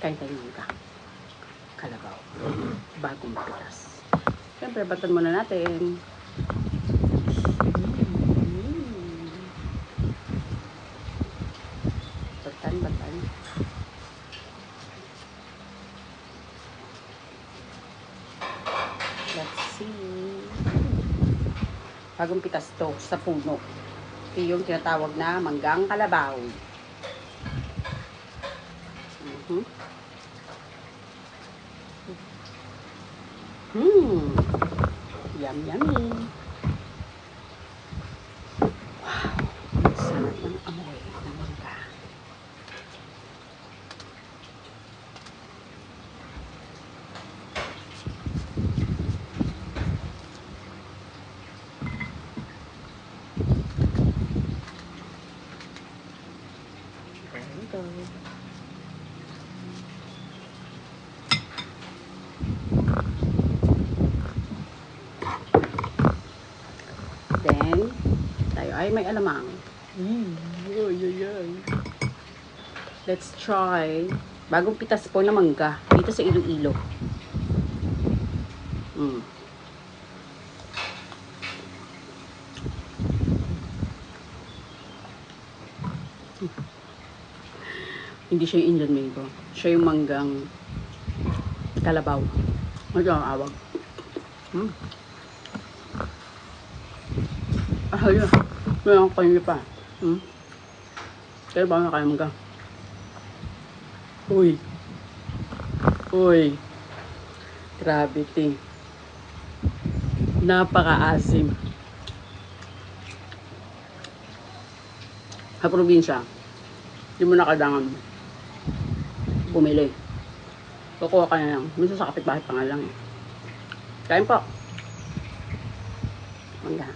Kain tayo ng kalabaw. Bagong pitas. Siyempre, batan muna natin. Batan. Let's see. Bagong pitas to sa puno. Ito yung tinatawag na manggang kalabaw. Yummy. Wow. Sarap ng amoy ng mangga. There we go. Then, tayo ay may alamang. Let's try bagong pitas po na mangga dito sa Iloilo. Hindi siya yung Indian mango. Siya yung manggang kalabaw. Ano ang awag? Ayun. Mayroon kayo pa. Kaya ba na kayo mangga? Uy. Grabe ting. Napaka-asim. Sa probinsya, hindi mo nakailangan bumili. Kukuha ka na lang. Minsan sa kapitbahay pa nga lang. Kain po. Mangga.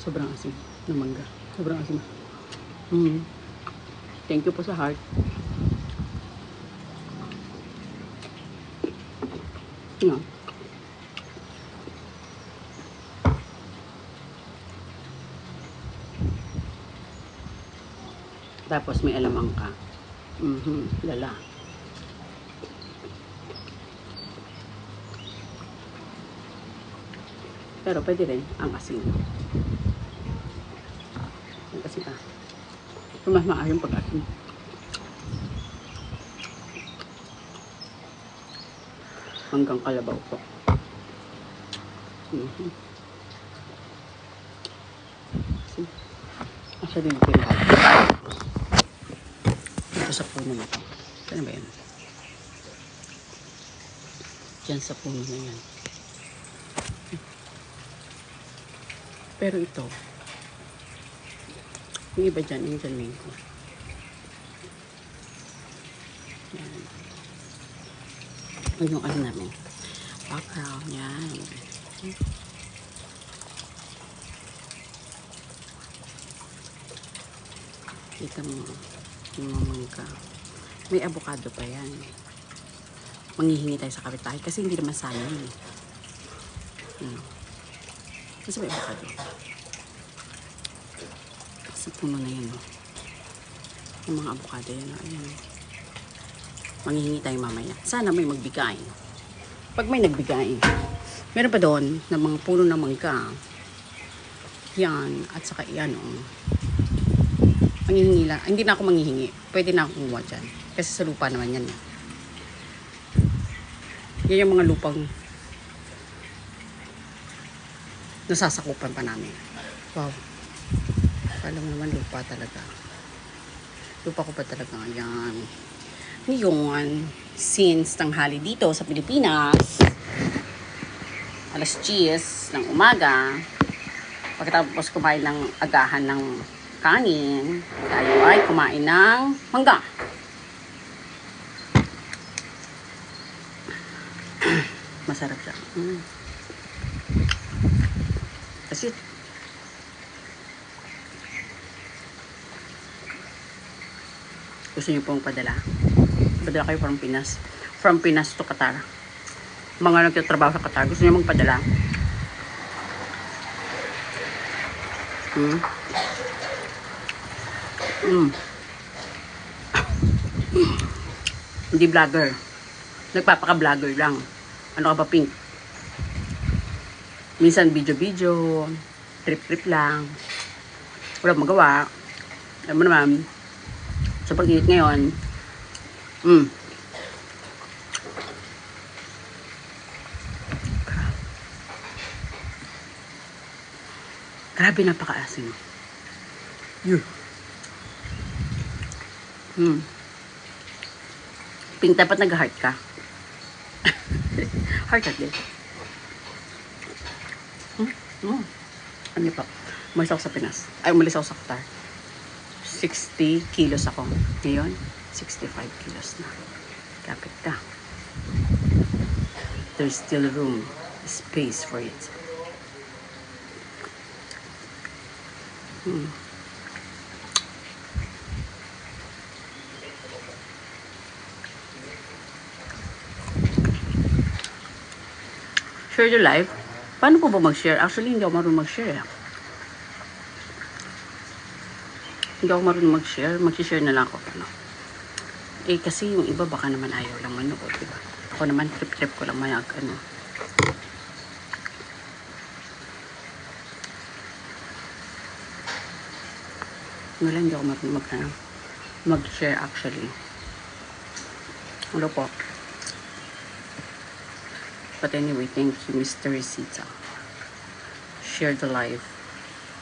Sobrang asim ng mangga. Sobrang asim. Thank you po sa heart. Tapos may alamang ka. Lala. Pero pwede rin ang asin. Ang asin pa. Ito mas maasim pag asin. Hanggang kalabaw po. Asa din ito yung kalabaw. Ito sa puno na ito. Saan ba yan? Diyan sa puno na yan. Pero ito, yung iba dyan, yung dyan mango. Yan. Yung ano namin. Background, yan. Kita mo, yung mangga. May avocado pa yan. Manghihingi tayo sa kapitbahay kasi hindi naman sa amin. Kasi may avocado. Sa puno na yan. Yung mga avocado yan. Ayan. Manghihingi tayo mamaya. Sana may magbigay. Pag may nagbigay, meron pa doon na mga puno ng mangga. Yan. At saka yan. Manghihingi lang. Hindi na ako manghihingi. Pwede na ako kumuha dyan. Kasi sa lupa naman yan. Yan yung mga lupang nasasakupan pa namin. Wow. Alam mo naman, lupa talaga. Lupa ko pa talaga. Ayan. Ngayon, since tanghali dito sa Pilipinas, alas 10 ng umaga, pagkatapos kumain ng agahan ng kanin, tayo ay kumain ng mangga. Masarap siya. Kasi gusto niyo pong padala kayo from Pinas to Qatar. Mga nagtatrabaho sa Qatar, gusto niyo magpadala. Mm. Hindi vlogger. Nagpapaka-vlogger lang. Ano ka ba, Pink? Minsan video-video, trip-trip lang. Wala magawa. Alam mo naman, sa pag-init ngayon, grabe, napaka-asin. Pink, dapat nag-heart ka. Heart din. Ano pa? Umalis ako sa Pinas. Ay, umalis ako sa Qatar. 60 kilos ako. Ngayon, 65 kilos na. Kapit ka. There's still room, space for it. Share your life. Paano po ba mag-share? Actually, hindi ako marunong mag-share. Hindi ako marunong mag-share. Mag-share na lang ako. Ano? Eh, kasi yung iba baka naman ayaw lang manood, diba? Ako naman, trip-trip ko lang mayag, ano. Wala, hindi ako marunong mag-share actually. Ano po? But anyway, thank you, Mr. Rosita. Share the life.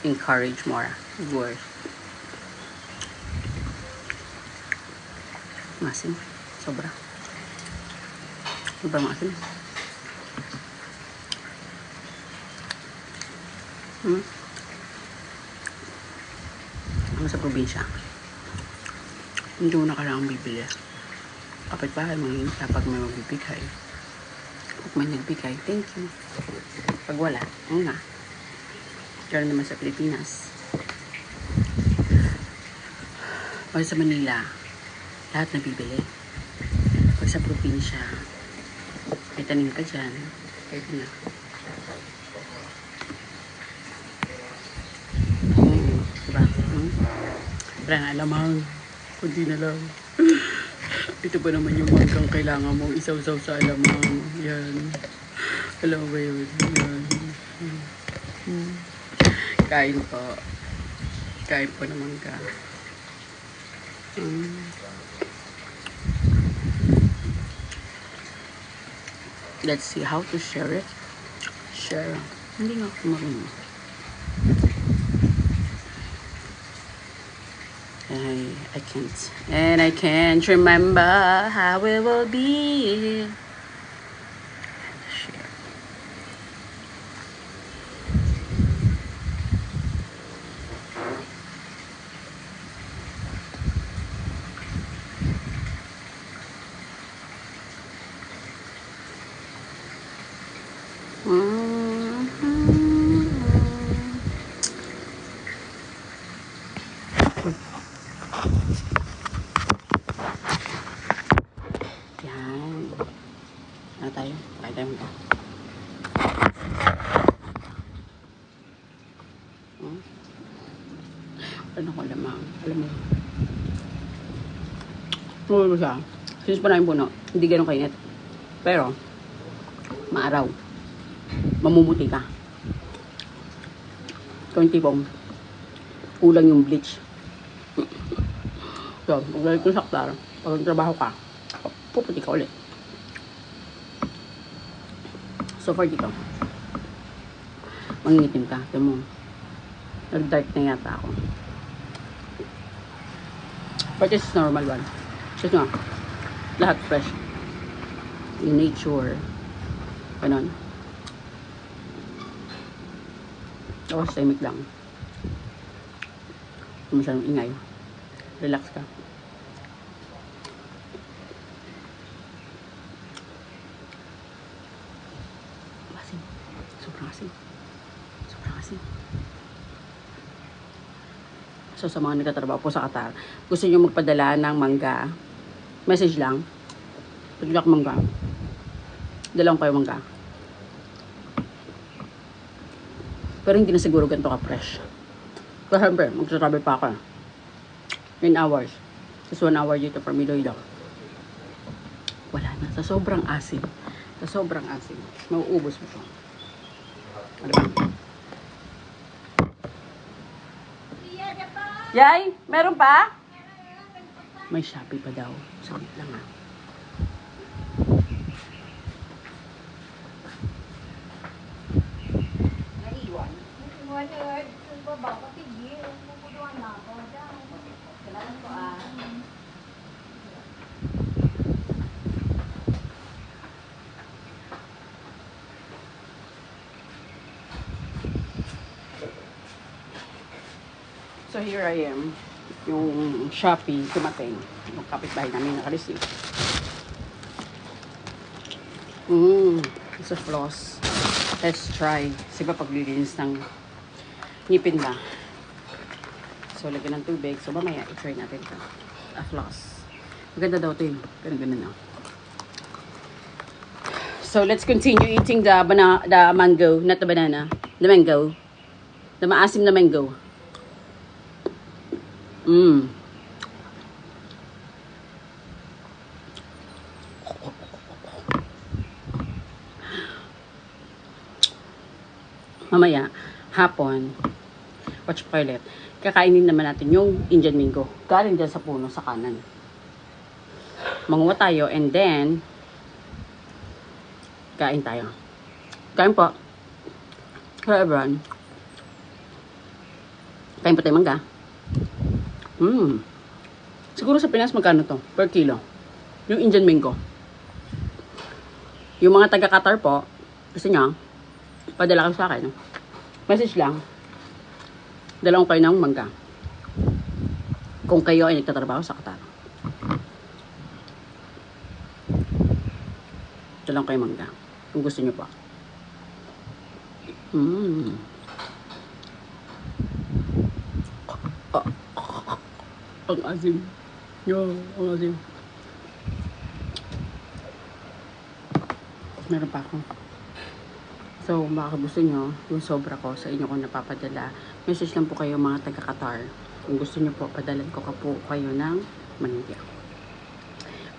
Encourage more viewers. Masin. Sobra. Sobrang masin. Ano sa probinsya? Hindi mo na kailangang bibili. Kapit bahay, manginita pag may magbibigay. Pag may nagbigay, thank you. Pag wala, nga. Diyan naman sa Pilipinas. Pag sa Manila, lahat nabibili. Pag sa probinsya, may tanim ka dyan. Pwede na. Diba? Wala na alamang. Kundi na lang. Ito ba naman yung manggang kailangan mong isaw-saw sa alamang. Yan. Alam mo ba yun? Yan. Kain po. Kain po ng mangga. Let's see how to share it. Share. Hindi nga ako marunong. I can't. And I can't remember how it will be. Share. Yan. Ano tayo? Kain tayo muna. Ano ko lamang? Alam mo. Ano siya? Since pa namin puno, hindi ganun kainit. Pero, maaraw. Mamumuti ka. Ito yung tipong kulang yung bleach. So, pag galit ko sa Qatar, pag nagtrabaho ka, puputi ka ulit. So far dito, mangingitim ka. Ito mo, nag-dark na yata ako. But it's normal one. Kasi nga, lahat fresh. In nature. Ganon. Tapos tahimik lang. Hindi masyadong ingay. Relax ka. Asin. Sobrang asin. Sobrang asin. So sa mga nagtatrabaho po sa Qatar, gusto nyo magpadala ng mangga, message lang. Pwede lang mangga. Dalawang kayo mangga. Pero hindi na siguro ganito ka fresh. Pero siyempre, magsasabi pa ako. 9 hours. Just 1 hour dito from Iloilo. Wala na. Sa sobrang asim. Sa sobrang asim. Mauubos mo siya. Ano ba? Yay! Meron pa? May Shopee pa daw. Saglit lang ha. Naiwan. Kailangan ko So here I am. Yung Shopee dumating. Yung kapitbahay namin naka-receive. It's a floss. Let's try. Kasi ba paglilinis ng ngipin ba? So lagyan ng tubig. So mamaya i-try natin ito. A floss. Maganda daw ito eh. Pero ganun na. So let's continue eating the mango. Not the banana. The mango. The maasim na mango. Mamaya, hapon, watch pilot, kakainin naman natin yung Indian mango. Galing dyan sa puno sa kanan. Manguha tayo and then, kain tayo. Kain po. Hello everyone. Kain po tayo mangga. Siguro sa Pinas magkano to? Per kilo. Yung Indian mango. Yung mga taga-Qatar po, gusto nyo, padala kayo sa akin. Message lang. Dalawang kayo ng mangga. Kung kayo ay nagtatrabaho sa Qatar. Dalawang kayo mangga. Kung gusto nyo po. Ang asim. Ang asim. Meron pa ako. So, baka gusto nyo, yung sobra ko sa inyo kung napapadala, message lang po kayo mga taga-Qatar. Kung gusto nyo po, padalan ko po kayo ng Manila.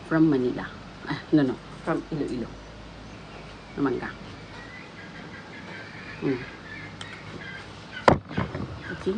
From Manila. No. From Iloilo. Na mangga. Okay.